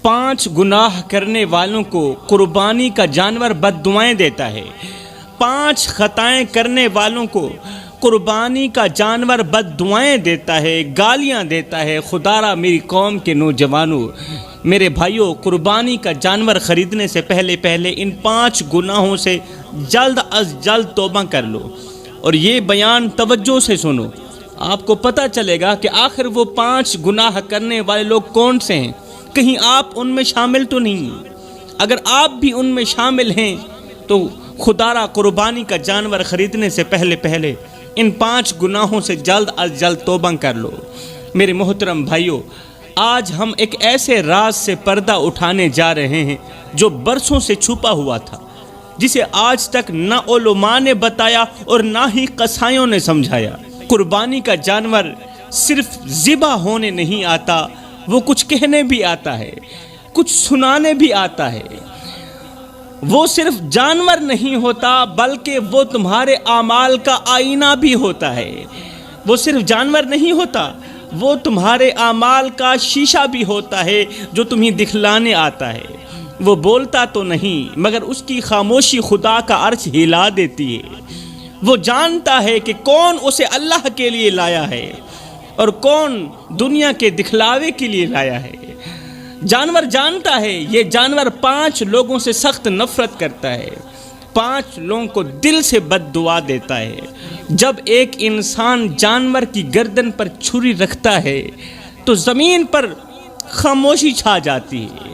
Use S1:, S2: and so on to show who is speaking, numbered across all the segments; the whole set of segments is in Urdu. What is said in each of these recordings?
S1: 5 گناہ کرنے والوں کو قربانی کا جانور بد دعائیں دیتا ہے۔ 5 خطائیں کرنے والوں کو قربانی کا جانور بد دعائیں دیتا ہے، گالیاں دیتا ہے۔ خدارا میری قوم کے نوجوانوں، میرے بھائیوں، قربانی کا جانور خریدنے سے پہلے ان 5 گناہوں سے جلد از جلد توبہ کر لو، اور یہ بیان توجہ سے سنو، آپ کو پتہ چلے گا کہ آخر وہ 5 گناہ کرنے والے لوگ کون سے ہیں۔ کہیں آپ ان میں شامل تو نہیں؟ اگر آپ بھی ان میں شامل ہیں تو خدارا قربانی کا جانور خریدنے سے پہلے ان 5 گناہوں سے جلد از جلد توبہ کر لو۔ میرے محترم بھائیوں، آج ہم ایک ایسے راز سے پردہ اٹھانے جا رہے ہیں جو برسوں سے چھپا ہوا تھا، جسے آج تک نہ علماء نے بتایا اور نہ ہی قصائیوں نے سمجھایا۔ قربانی کا جانور صرف ذبح ہونے نہیں آتا، وہ کچھ کہنے بھی آتا ہے، کچھ سنانے بھی آتا ہے۔ وہ صرف جانور نہیں ہوتا بلکہ وہ تمہارے اعمال کا آئینہ بھی ہوتا ہے۔ وہ صرف جانور نہیں ہوتا، وہ تمہارے اعمال کا شیشہ بھی ہوتا ہے جو تمہیں دکھلانے آتا ہے۔ وہ بولتا تو نہیں مگر اس کی خاموشی خدا کا عرش ہلا دیتی ہے۔ وہ جانتا ہے کہ کون اسے اللہ کے لیے لایا ہے اور کون دنیا کے دکھلاوے کے لیے لایا ہے۔ جانور جانتا ہے، یہ جانور 5 لوگوں سے سخت نفرت کرتا ہے، 5 لوگوں کو دل سے بد دعا دیتا ہے۔ جب ایک انسان جانور کی گردن پر چھری رکھتا ہے تو زمین پر خاموشی چھا جاتی ہے،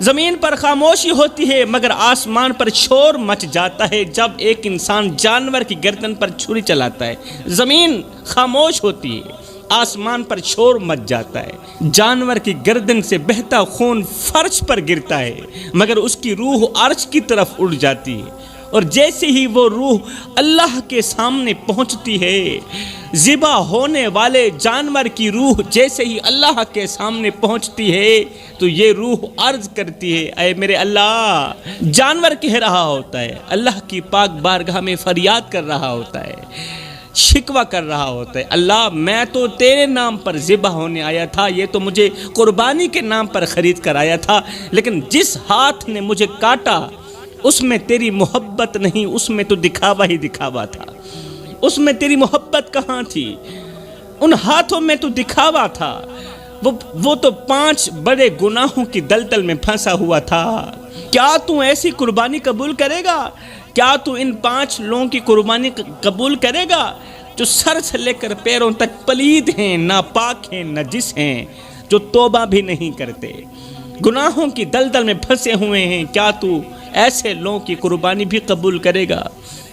S1: زمین پر خاموشی ہوتی ہے مگر آسمان پر شور مچ جاتا ہے۔ جب ایک انسان جانور کی گردن پر چھری چلاتا ہے، زمین خاموش ہوتی ہے، آسمان پر شور مچ جاتا ہے۔ جانور کی گردن سے بہتا خون فرش پر گرتا ہے مگر اس کی روح عرش کی طرف اڑ جاتی ہے، اور جیسے ہی وہ روح اللہ کے سامنے پہنچتی ہے، ذبح ہونے والے جانور کی روح جیسے ہی اللہ کے سامنے پہنچتی ہے تو یہ روح عرض کرتی ہے، اے میرے اللہ۔ جانور کہہ رہا ہوتا ہے، اللہ کی پاک بارگاہ میں فریاد کر رہا ہوتا ہے، شکوہ کر رہا ہوتا ہے، اللہ میں تو تیرے نام پر ذبح ہونے آیا تھا، یہ تو مجھے قربانی کے نام پر خرید کر آیا تھا، لیکن جس ہاتھ نے مجھے کاٹا اس میں تیری محبت نہیں، اس میں تو دکھاوا ہی دکھاوا تھا، اس میں تیری محبت کہاں تھی؟ ان ہاتھوں میں تو دکھاوا تھا، وہ تو 5 بڑے گناہوں کی دلدل میں پھنسا ہوا تھا۔ کیا تو ایسی قربانی قبول کرے گا؟ کیا تو ان 5 لوگوں کی قربانی قبول کرے گا جو سر سے لے کر پیروں تک پلید ہیں، ناپاک ہیں، نجس ہیں، جو توبہ بھی نہیں کرتے، گناہوں کی دلدل میں پھنسے ہوئے ہیں؟ کیا تو ایسے لوگوں کی قربانی بھی قبول کرے گا؟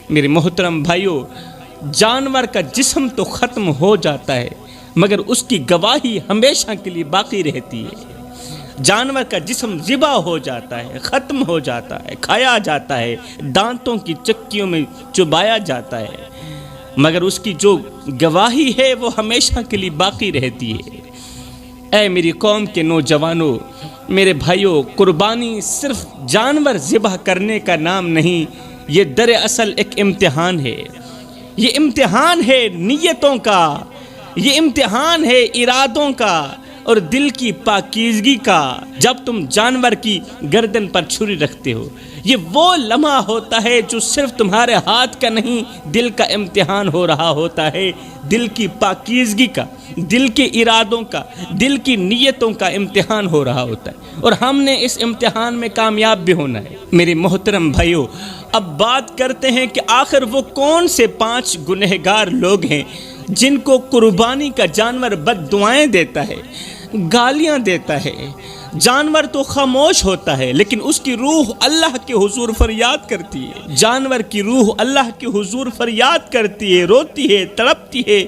S1: میرے محترم بھائیوں، جانور کا جسم تو ختم ہو جاتا ہے مگر اس کی گواہی ہمیشہ کے لیے باقی رہتی ہے۔ جانور کا جسم ذبح ہو جاتا ہے، ختم ہو جاتا ہے، کھایا جاتا ہے، دانتوں کی چکیوں میں چبایا جاتا ہے، مگر اس کی جو گواہی ہے وہ ہمیشہ کے لیے باقی رہتی ہے۔ اے میری قوم کے نوجوانوں، میرے بھائیوں، قربانی صرف جانور ذبح کرنے کا نام نہیں، یہ دراصل ایک امتحان ہے۔ یہ امتحان ہے نیتوں کا، یہ امتحان ہے ارادوں کا اور دل کی پاکیزگی کا۔ جب تم جانور کی گردن پر چھری رکھتے ہو، یہ وہ لمحہ ہوتا ہے جو صرف تمہارے ہاتھ کا نہیں، دل کا امتحان ہو رہا ہوتا ہے، دل کی پاکیزگی کا، دل کے ارادوں کا، دل کی نیتوں کا امتحان ہو رہا ہوتا ہے، اور ہم نے اس امتحان میں کامیاب بھی ہونا ہے۔ میرے محترم بھائیوں، اب بات کرتے ہیں کہ آخر وہ کون سے 5 گنہگار لوگ ہیں جن کو قربانی کا جانور بد دعائیں دیتا ہے، گالیاں دیتا ہے۔ جانور تو خاموش ہوتا ہے لیکن اس کی روح اللہ کے حضور فریاد کرتی ہے۔ جانور کی روح اللہ کے حضور فریاد کرتی ہے، روتی ہے، تڑپتی ہے،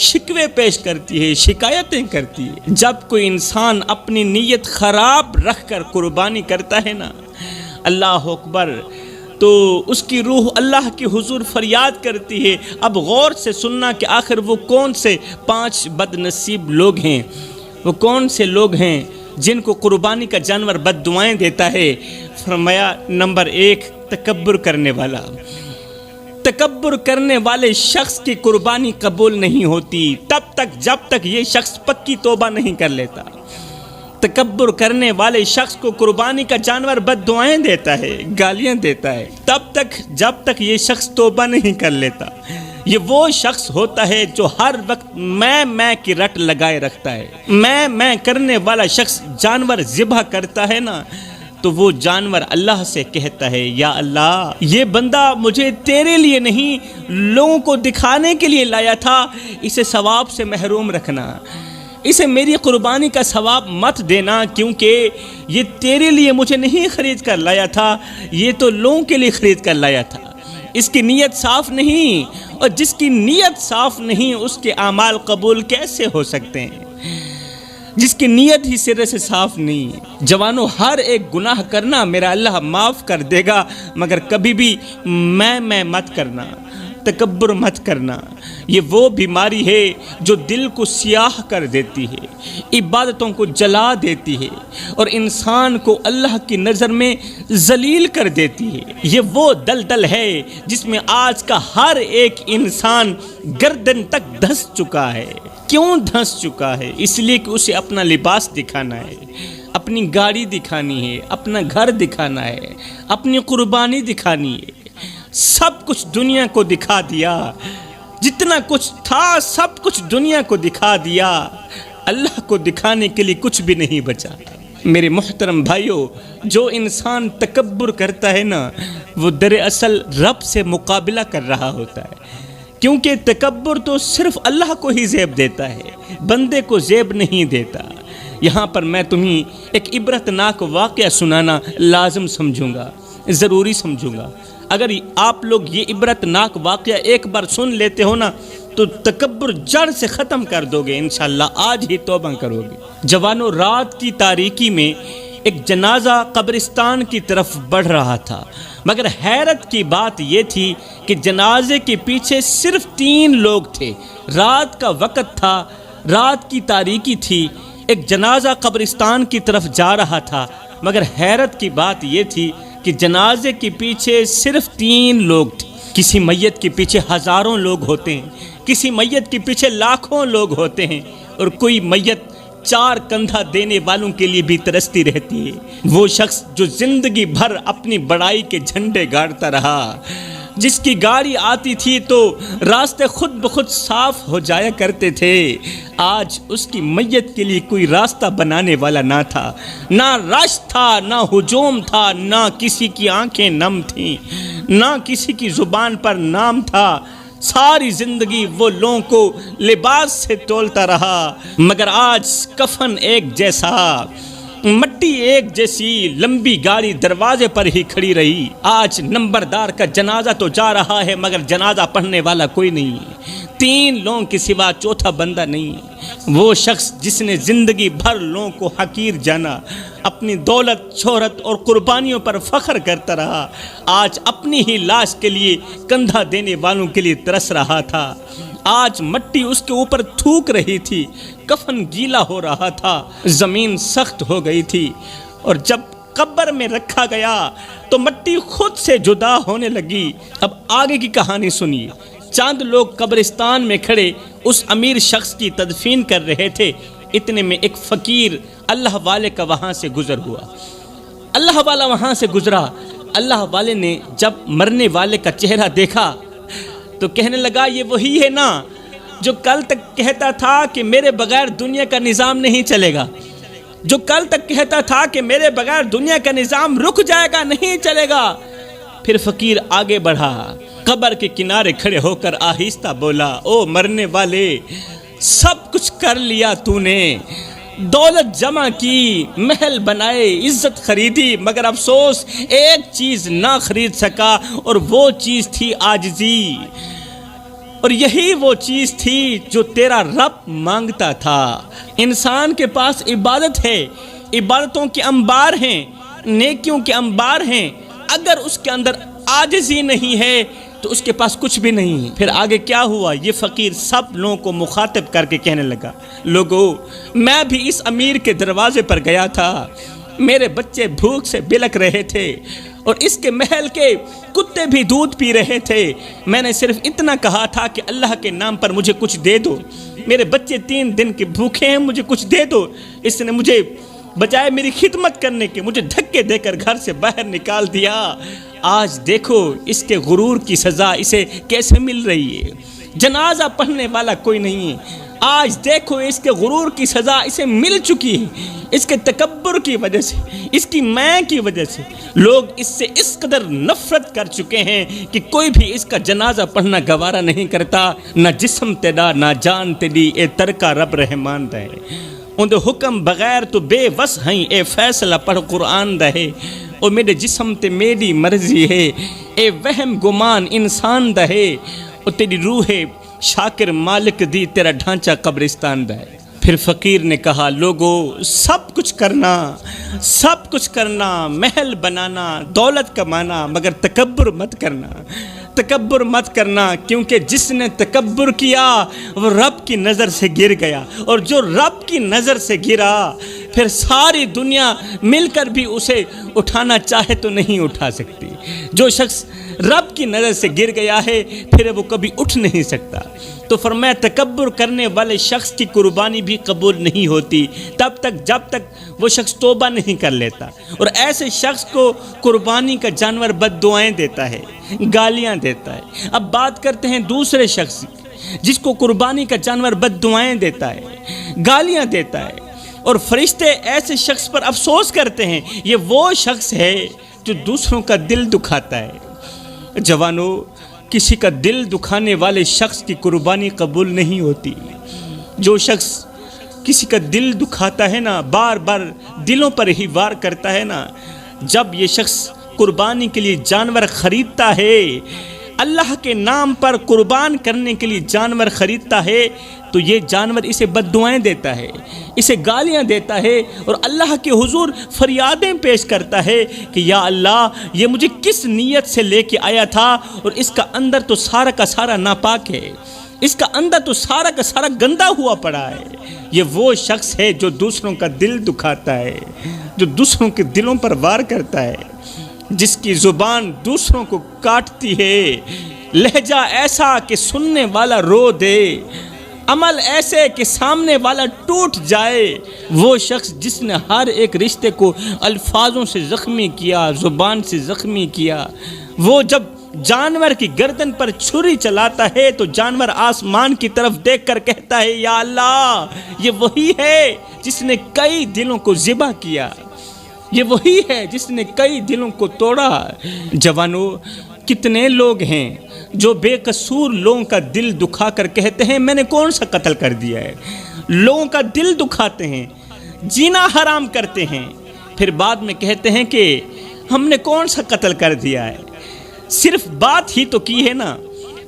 S1: شکوے پیش کرتی ہے، شکایتیں کرتی ہے۔ جب کوئی انسان اپنی نیت خراب رکھ کر قربانی کرتا ہے نا، اللہ اکبر، تو اس کی روح اللہ کے حضور فریاد کرتی ہے۔ اب غور سے سننا کہ آخر وہ کون سے 5 بد نصیب لوگ ہیں، وہ کون سے لوگ ہیں جن کو قربانی کا جانور بد دعائیں دیتا ہے۔ فرمایا نمبر 1، تکبر کرنے والا۔ تکبر کرنے والے شخص کی قربانی قبول نہیں ہوتی تب تک جب تک یہ شخص پکی توبہ نہیں کر لیتا۔ تکبر کرنے والے شخص کو قربانی کا جانور بد دعائیں دیتا ہے، گالیاں دیتا ہے، تب تک جب تک یہ شخص توبہ نہیں کر لیتا۔ یہ وہ شخص ہوتا ہے جو ہر وقت میں کی رٹ لگائے رکھتا ہے۔ میں کرنے والا شخص جانور ذبح کرتا ہے نا، تو وہ جانور اللہ سے کہتا ہے، یا اللہ یہ بندہ مجھے تیرے لیے نہیں لوگوں کو دکھانے کے لیے لایا تھا، اسے ثواب سے محروم رکھنا، اسے میری قربانی کا ثواب مت دینا، کیونکہ یہ تیرے لیے مجھے نہیں خرید کر لایا تھا، یہ تو لوگوں کے لیے خرید کر لایا تھا۔ اس کی نیت صاف نہیں، اور جس کی نیت صاف نہیں اس کے اعمال قبول کیسے ہو سکتے ہیں؟ جس کی نیت ہی سرے سے صاف نہیں۔ جوانوں، ہر ایک گناہ کرنا میرا اللہ معاف کر دے گا، مگر کبھی بھی میں مت کرنا، تکبر مت کرنا۔ یہ وہ بیماری ہے جو دل کو سیاہ کر دیتی ہے، عبادتوں کو جلا دیتی ہے، اور انسان کو اللہ کی نظر میں ذلیل کر دیتی ہے۔ یہ وہ دلدل ہے جس میں آج کا ہر ایک انسان گردن تک دھنس چکا ہے۔ کیوں دھنس چکا ہے؟ اس لیے کہ اسے اپنا لباس دکھانا ہے، اپنی گاڑی دکھانی ہے، اپنا گھر دکھانا ہے، اپنی قربانی دکھانی ہے۔ سب کچھ دنیا کو دکھا دیا، جتنا کچھ تھا سب کچھ دنیا کو دکھا دیا، اللہ کو دکھانے کے لیے کچھ بھی نہیں بچا۔ میرے محترم بھائیوں، جو انسان تکبر کرتا ہے نا، وہ دراصل رب سے مقابلہ کر رہا ہوتا ہے، کیونکہ تکبر تو صرف اللہ کو ہی زیب دیتا ہے، بندے کو زیب نہیں دیتا۔ یہاں پر میں تمہیں ایک عبرتناک واقعہ سنانا لازم سمجھوں گا، ضروری سمجھوں گا۔ اگر آپ لوگ یہ عبرتناک واقعہ ایک بار سن لیتے ہو نا، تو تکبر جڑ سے ختم کر دو گے، انشاءاللہ آج ہی توبہ کرو گے۔ جوانوں، رات کی تاریکی میں ایک جنازہ قبرستان کی طرف بڑھ رہا تھا، مگر حیرت کی بات یہ تھی کہ جنازے کے پیچھے صرف 3 لوگ تھے۔ رات کا وقت تھا، رات کی تاریکی تھی، ایک جنازہ قبرستان کی طرف جا رہا تھا، مگر حیرت کی بات یہ تھی کہ جنازے کے پیچھے صرف 3 لوگ تھے۔ کسی میت کے پیچھے ہزاروں لوگ ہوتے ہیں، کسی میت کے پیچھے لاکھوں لوگ ہوتے ہیں، اور کوئی میت 4 کندھا دینے والوں کے لیے بھی ترستی رہتی ہے۔ وہ شخص جو زندگی بھر اپنی بڑائی کے جھنڈے گاڑتا رہا، جس کی گاڑی آتی تھی تو راستے خود بخود صاف ہو جایا کرتے تھے، آج اس کی میت کے لیے کوئی راستہ بنانے والا نہ تھا، نہ رش تھا، نہ ہجوم تھا، نہ کسی کی آنکھیں نم تھیں، نہ کسی کی زبان پر نام تھا۔ ساری زندگی وہ لوگوں کو لباس سے تولتا رہا، مگر آج کفن ایک جیسا، مٹی ایک جیسی لمبی گاڑی دروازے پر ہی کھڑی رہی۔ آج نمبردار کا جنازہ تو جا رہا ہے، مگر جنازہ پڑھنے والا کوئی نہیں، 3 لوگوں کے سوا چوتھا بندہ نہیں۔ وہ شخص جس نے زندگی بھر لوگوں کو حقیر جانا، اپنی دولت، شہرت اور قربانیوں پر فخر کرتا رہا، آج اپنی ہی لاش کے لیے کندھا دینے والوں کے لیے ترس رہا تھا۔ آج مٹی اس کے اوپر تھوک رہی تھی، کفن گیلا ہو رہا تھا، زمین سخت ہو گئی تھی، اور جب قبر میں رکھا گیا تو مٹی خود سے جدا ہونے لگی۔ اب آگے کی کہانی سنیے۔ چند لوگ قبرستان میں کھڑے اس امیر شخص کی تدفین کر رہے تھے، اتنے میں ایک فقیر اللہ والے کا وہاں سے گزر ہوا۔ اللہ والا وہاں سے گزرا، اللہ والے نے جب مرنے والے کا چہرہ دیکھا تو کہنے لگا، یہ وہی ہے نا جو کل تک کہتا تھا کہ میرے بغیر دنیا کا نظام نہیں چلے گا، جو کل تک کہتا تھا کہ میرے بغیر دنیا کا نظام رک جائے گا، نہیں چلے گا۔ پھر فقیر آگے بڑھا، قبر کے کنارے کھڑے ہو کر آہستہ بولا، او مرنے والے، سب کچھ کر لیا تو نے، دولت جمع کی، محل بنائے، عزت خریدی، مگر افسوس ایک چیز نہ خرید سکا، اور وہ چیز تھی عاجزی، اور یہی وہ چیز تھی جو تیرا رب مانگتا تھا۔ انسان کے پاس عبادت ہے، عبادتوں کے انبار ہیں، نیکیوں کے انبار ہیں، اگر اس کے اندر عاجزی نہیں ہے تو اس کے پاس کچھ بھی نہیں ہے۔ پھر آگے کیا ہوا؟ یہ فقیر سب لوگوں کو مخاطب کر کے کہنے لگا، لوگو، میں بھی اس امیر کے دروازے پر گیا تھا، میرے بچے بھوک سے بلک رہے تھے، اور اس کے محل کے کتے بھی دودھ پی رہے تھے، میں نے صرف اتنا کہا تھا کہ اللہ کے نام پر مجھے کچھ دے دو، میرے بچے 3 دن کے بھوکے ہیں، مجھے کچھ دے دو۔ اس نے مجھے بجائے میری خدمت کرنے کے مجھے دھکے دے کر گھر سے باہر نکال دیا۔ آج دیکھو اس کے غرور کی سزا اسے کیسے مل رہی ہے۔ جنازہ پڑھنے والا کوئی نہیں ہے، آج دیکھو اس کے غرور کی سزا اسے مل چکی ہے۔ اس کے تکبر کی وجہ سے، اس کی میں کی وجہ سے لوگ اس سے اس قدر نفرت کر چکے ہیں کہ کوئی بھی اس کا جنازہ پڑھنا گوارا نہیں کرتا۔ نہ جسم تیرا نہ جان تیری، اے ترکا رب رحمان دے، ان حکم بغیر تو بے وس ہیں، اے فیصلہ پڑھ قرآن دے، او میرے جسم تے میری مرضی ہے، اے وہم گمان انسان دے، او تیری روح شاکر مالک دی تیرا ڈھانچہ قبرستان دے۔ پھر فقیر نے کہا لوگو سب کچھ کرنا، محل بنانا، دولت کمانا، مگر تکبر مت کرنا، کیونکہ جس نے تکبر کیا وہ رب کی نظر سے گر گیا، اور جو رب کی نظر سے گرا پھر ساری دنیا مل کر بھی اسے اٹھانا چاہے تو نہیں اٹھا سکتی۔ جو شخص رب کی نظر سے گر گیا ہے پھر وہ کبھی اٹھ نہیں سکتا۔ تو فرمایا تکبر کرنے والے شخص کی قربانی بھی قبول نہیں ہوتی جب تک وہ شخص توبہ نہیں کر لیتا، اور ایسے شخص کو قربانی کا جانور بد دعائیں دیتا ہے، گالیاں دیتا ہے۔ اب بات کرتے ہیں دوسرے شخص جس کو قربانی کا جانور بد دعائیں دیتا ہے، گالیاں دیتا ہے، اور فرشتے ایسے شخص پر افسوس کرتے ہیں، یہ وہ شخص ہے جو دوسروں کا دل دکھاتا ہے۔ جوانو، کسی کا دل دکھانے والے شخص کی قربانی قبول نہیں ہوتی۔ جو شخص کسی کا دل دکھاتا ہے نا، بار بار دلوں پر ہی وار کرتا ہے نا، جب یہ شخص قربانی کے لیے جانور خریدتا ہے، اللہ کے نام پر قربان کرنے کے لیے جانور خریدتا ہے، تو یہ جانور اسے بد دعائیں دیتا ہے، اسے گالیاں دیتا ہے، اور اللہ کے حضور فریادیں پیش کرتا ہے کہ یا اللہ، یہ مجھے کس نیت سے لے کے آیا تھا، اور اس کا اندر تو سارا کا سارا ناپاک ہے، اس کا اندر تو سارا کا سارا گندا ہوا پڑا ہے۔ یہ وہ شخص ہے جو دوسروں کا دل دکھاتا ہے، جو دوسروں کے دلوں پر وار کرتا ہے، جس کی زبان دوسروں کو کاٹتی ہے، لہجہ ایسا کہ سننے والا رو دے، عمل ایسے کہ سامنے والا ٹوٹ جائے۔ وہ شخص جس نے ہر ایک رشتے کو الفاظوں سے زخمی کیا، زبان سے زخمی کیا، وہ جب جانور کی گردن پر چھری چلاتا ہے تو جانور آسمان کی طرف دیکھ کر کہتا ہے یا اللہ، یہ وہی ہے جس نے کئی دلوں کو ذبح کیا، یہ وہی ہے جس نے کئی دلوں کو توڑا۔ جوانو، کتنے لوگ ہیں جو بے قصور لوگوں کا دل دکھا کر کہتے ہیں میں نے کون سا قتل کر دیا ہے، لوگوں کا دل دکھاتے ہیں، جینا حرام کرتے ہیں، پھر بعد میں کہتے ہیں کہ ہم نے کون سا قتل کر دیا ہے، صرف بات ہی تو کی ہے نا،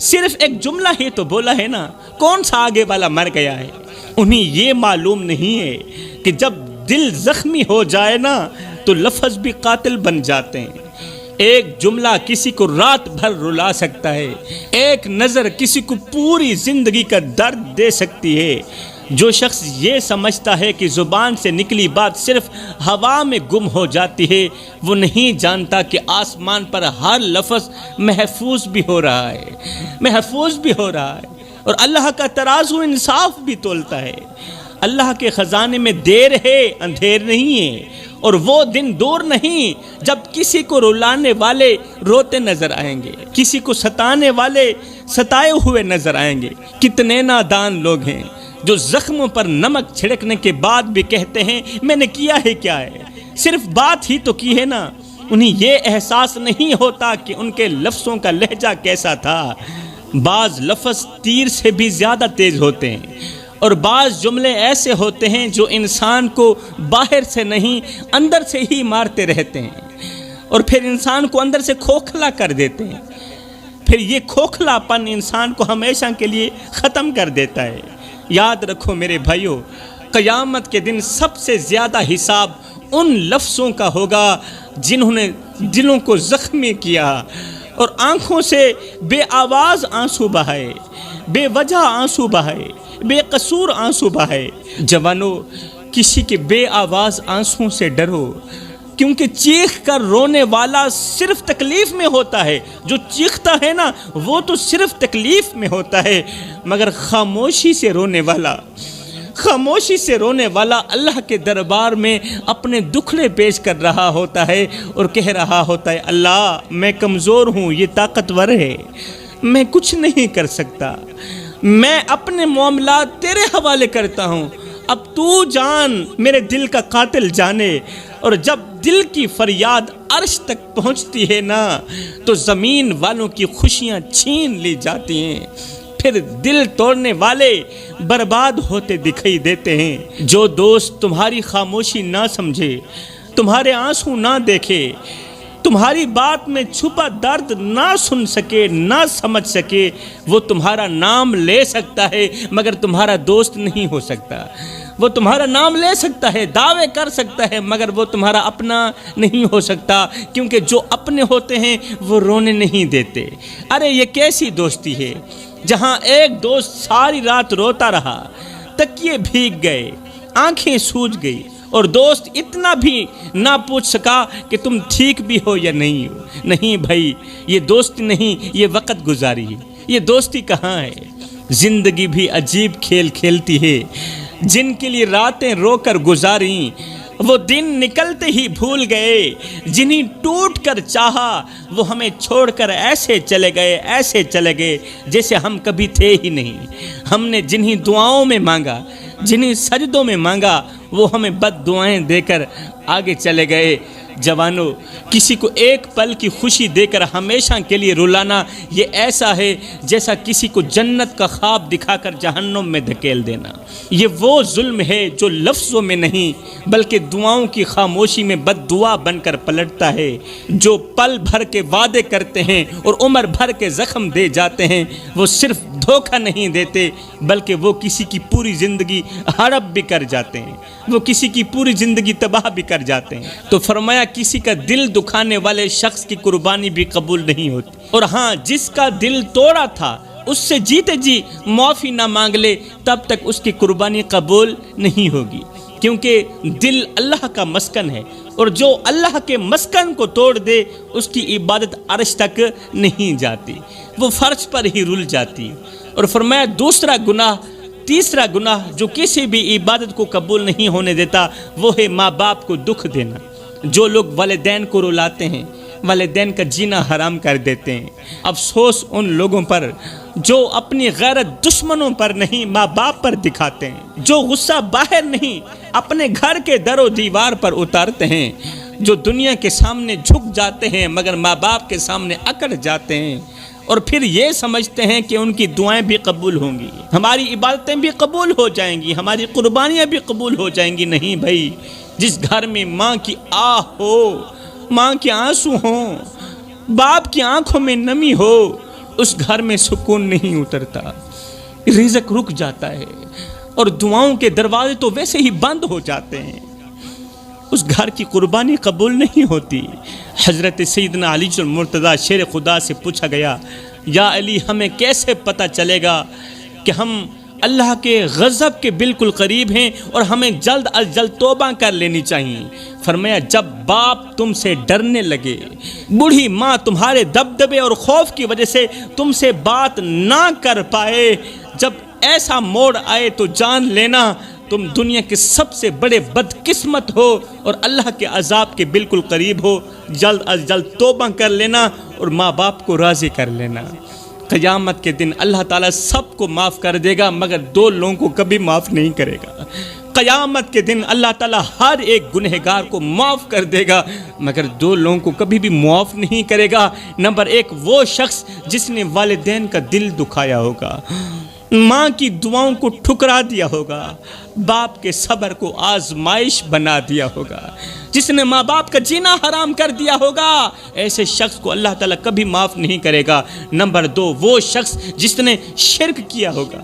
S1: صرف ایک جملہ ہی تو بولا ہے نا، کون سا آگے والا مر گیا ہے۔ انہیں یہ معلوم نہیں ہے کہ جب دل زخمی ہو جائے نا تو لفظ بھی قاتل بن جاتے ہیں۔ ایک جملہ کسی کو رات بھر رلا سکتا ہے، ایک نظر کسی کو پوری زندگی کا درد دے سکتی ہے۔ جو شخص یہ سمجھتا ہے کہ زبان سے نکلی بات صرف ہوا میں گم ہو جاتی ہے، وہ نہیں جانتا کہ آسمان پر ہر لفظ محفوظ بھی ہو رہا ہے، اور اللہ کا ترازو انصاف بھی تولتا ہے۔ اللہ کے خزانے میں دیر ہے، اندھیر نہیں ہے، اور وہ دن دور نہیں جب کسی کو رلانے والے روتے نظر آئیں گے، کسی کو ستانے والے ستائے ہوئے نظر آئیں گے۔ کتنے نادان لوگ ہیں جو زخموں پر نمک چھڑکنے کے بعد بھی کہتے ہیں میں نے کیا ہے کیا ہے، صرف بات ہی تو کی ہے نا۔ انہیں یہ احساس نہیں ہوتا کہ ان کے لفظوں کا لہجہ کیسا تھا۔ بعض لفظ تیر سے بھی زیادہ تیز ہوتے ہیں، اور بعض جملے ایسے ہوتے ہیں جو انسان کو باہر سے نہیں اندر سے ہی مارتے رہتے ہیں، اور پھر انسان کو اندر سے کھوکھلا کر دیتے ہیں۔ پھر یہ کھوکھلا پن انسان کو ہمیشہ کے لیے ختم کر دیتا ہے۔ یاد رکھو میرے بھائیو، قیامت کے دن سب سے زیادہ حساب ان لفظوں کا ہوگا جنہوں نے دلوں کو زخمی کیا اور آنکھوں سے بے آواز آنسو بہائے، بے وجہ آنسو بہائے، بے قصور آنسو بہائے۔ جوانو، کسی کے بے آواز آنسوں سے ڈرو، کیونکہ چیخ کر رونے والا صرف تکلیف میں ہوتا ہے۔ جو چیختا ہے نا وہ تو صرف تکلیف میں ہوتا ہے، مگر خاموشی سے رونے والا، خاموشی سے رونے والا اللہ کے دربار میں اپنے دکھڑے پیش کر رہا ہوتا ہے اور کہہ رہا ہوتا ہے اللہ میں کمزور ہوں، یہ طاقتور ہے، میں کچھ نہیں کر سکتا، میں اپنے معاملات تیرے حوالے کرتا ہوں، اب تو جان، میرے دل کا قاتل جانے۔ اور جب دل کی فریاد عرش تک پہنچتی ہے نا تو زمین والوں کی خوشیاں چھین لی جاتی ہیں، پھر دل توڑنے والے برباد ہوتے دکھائی دیتے ہیں۔ جو دوست تمہاری خاموشی نہ سمجھے، تمہارے آنسو نہ دیکھے، تمہاری بات میں چھپا درد نہ سن سکے، نہ سمجھ سکے، وہ تمہارا نام لے سکتا ہے مگر تمہارا دوست نہیں ہو سکتا۔ وہ تمہارا نام لے سکتا ہے، دعوے کر سکتا ہے، مگر وہ تمہارا اپنا نہیں ہو سکتا، کیونکہ جو اپنے ہوتے ہیں وہ رونے نہیں دیتے۔ ارے یہ کیسی دوستی ہے جہاں ایک دوست ساری رات روتا رہا، تکیے بھیگ گئے، آنکھیں سوج گئی، اور دوست اتنا بھی نہ پوچھ سکا کہ تم ٹھیک بھی ہو یا نہیں ہو۔ نہیں بھائی، یہ دوستی نہیں، یہ وقت گزاری ہے۔ یہ دوستی کہاں ہے؟ زندگی بھی عجیب کھیل کھیلتی ہے، جن کے لیے راتیں رو کر گزاریں وہ دن نکلتے ہی بھول گئے، جنہیں ٹوٹ کر چاہا وہ ہمیں چھوڑ کر ایسے چلے گئے جیسے ہم کبھی تھے ہی نہیں۔ ہم نے جنہیں دعاؤں میں مانگا، جنہیں سجدوں میں مانگا، وہ ہمیں بد دعائیں دے کر آگے چلے گئے۔ جوانوں، کسی کو ایک پل کی خوشی دے کر ہمیشہ کے لیے رلانا یہ ایسا ہے جیسا کسی کو جنت کا خواب دکھا کر جہنم میں دھکیل دینا۔ یہ وہ ظلم ہے جو لفظوں میں نہیں بلکہ دعاؤں کی خاموشی میں بد دعا بن کر پلٹتا ہے۔ جو پل بھر کے وعدے کرتے ہیں اور عمر بھر کے زخم دے جاتے ہیں، وہ صرف دھوکہ نہیں دیتے بلکہ وہ کسی کی پوری زندگی ہڑپ بھی کر جاتے ہیں، وہ کسی کی پوری زندگی تباہ بھی کر جاتے ہیں۔ تو فرمایا کسی کا دل دکھانے والے شخص کی قربانی بھی قبول نہیں ہوتی، اور ہاں جس کا دل توڑا تھا اس سے جیتے جی معافی نہ مانگ لے تب تک اس کی قربانی قبول نہیں ہوگی، کیونکہ دل اللہ کا مسکن ہے، اور جو اللہ کے مسکن کو توڑ دے اس کی عبادت عرش تک نہیں جاتی، وہ فرش پر ہی رل جاتی۔ اور فرمایا تیسرا گناہ جو کسی بھی عبادت کو قبول نہیں ہونے دیتا وہ ہے ماں باپ کو دکھ دینا۔ جو لوگ والدین کو رلاتے ہیں، والدین کا جینا حرام کر دیتے ہیں، افسوس ان لوگوں پر جو اپنی غیرت دشمنوں پر نہیں ماں باپ پر دکھاتے ہیں، جو غصہ باہر نہیں اپنے گھر کے در و دیوار پر اتارتے ہیں، جو دنیا کے سامنے جھک جاتے ہیں مگر ماں باپ کے سامنے اکڑ جاتے ہیں، اور پھر یہ سمجھتے ہیں کہ ان کی دعائیں بھی قبول ہوں گی، ہماری عبادتیں بھی قبول ہو جائیں گی، ہماری قربانیاں بھی قبول ہو جائیں گی۔ نہیں بھائی، جس گھر میں ماں کی آہ ہو، ماں کے آنسو ہوں، باپ کی آنکھوں میں نمی ہو، اس گھر میں سکون نہیں اترتا، رزق رک جاتا ہے، اور دعاؤں کے دروازے تو ویسے ہی بند ہو جاتے ہیں، اس گھر کی قربانی قبول نہیں ہوتی۔ حضرت سیدنا علی المرتضیٰ شیر خدا سے پوچھا گیا، یا علی ہمیں کیسے پتہ چلے گا کہ ہم اللہ کے غضب کے بالکل قریب ہیں اور ہمیں جلد از جلد توبہ کر لینی چاہیے؟ فرمایا جب باپ تم سے ڈرنے لگے، بوڑھی ماں تمہارے دبدبے اور خوف کی وجہ سے تم سے بات نہ کر پائے، جب ایسا موڑ آئے تو جان لینا تم دنیا کے سب سے بڑے بدقسمت ہو اور اللہ کے عذاب کے بالکل قریب ہو۔ جلد از جلد توبہ کر لینا اور ماں باپ کو راضی کر لینا۔ قیامت کے دن اللہ تعالیٰ سب کو معاف کر دے گا مگر دو لوگوں کو کبھی معاف نہیں کرے گا۔ قیامت کے دن اللہ تعالیٰ ہر ایک گنہگار کو معاف کر دے گا مگر دو لوگوں کو کبھی بھی معاف نہیں کرے گا۔ نمبر ایک، وہ شخص جس نے والدین کا دل دکھایا ہوگا، ماں کی دعاؤں کو ٹھکرا دیا ہوگا، باپ کے صبر کو آزمائش بنا دیا ہوگا، جس نے ماں باپ کا جینا حرام کر دیا ہوگا، ایسے شخص کو اللہ تعالیٰ کبھی معاف نہیں کرے گا۔ نمبر دو، وہ شخص جس نے شرک کیا ہوگا،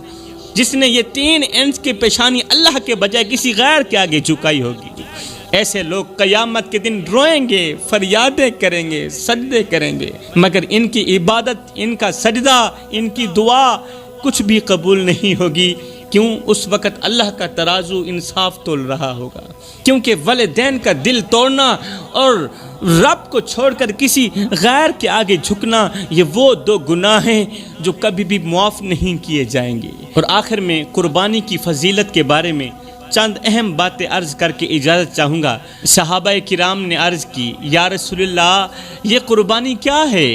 S1: جس نے یہ 3 انچ کی پیشانی اللہ کے بجائے کسی غیر کے آگے جھکائی ہوگی، ایسے لوگ قیامت کے دن روئیں گے، فریادیں کریں گے، سجدے کریں گے، مگر ان کی عبادت، ان کا سجدہ، ان کی دعا کچھ بھی قبول نہیں ہوگی، کیوں؟ اس وقت اللہ کا ترازو انصاف تول رہا ہوگا، کیونکہ والدین کا دل توڑنا اور رب کو چھوڑ کر کسی غیر کے آگے جھکنا، یہ وہ دو گناہ ہیں جو کبھی بھی معاف نہیں کیے جائیں گے۔ اور آخر میں قربانی کی فضیلت کے بارے میں چند اہم باتیں عرض کر کے اجازت چاہوں گا۔ صحابہ کرام نے عرض کی، یا رسول اللہ یہ قربانی کیا ہے؟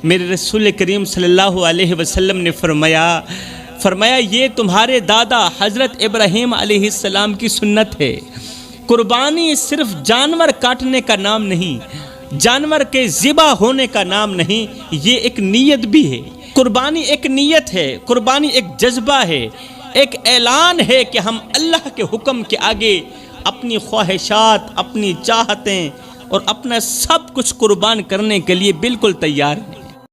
S1: میرے رسول کریم صلی اللہ علیہ وسلم نے فرمایا یہ تمہارے دادا حضرت ابراہیم علیہ السلام کی سنت ہے۔ قربانی صرف جانور کاٹنے کا نام نہیں، جانور کے ذبح ہونے کا نام نہیں، یہ ایک نیت بھی ہے۔ قربانی ایک نیت ہے، قربانی ایک جذبہ ہے، ایک اعلان ہے کہ ہم اللہ کے حکم کے آگے اپنی خواہشات، اپنی چاہتیں اور اپنا سب کچھ قربان کرنے کے لیے بالکل تیار ہیں۔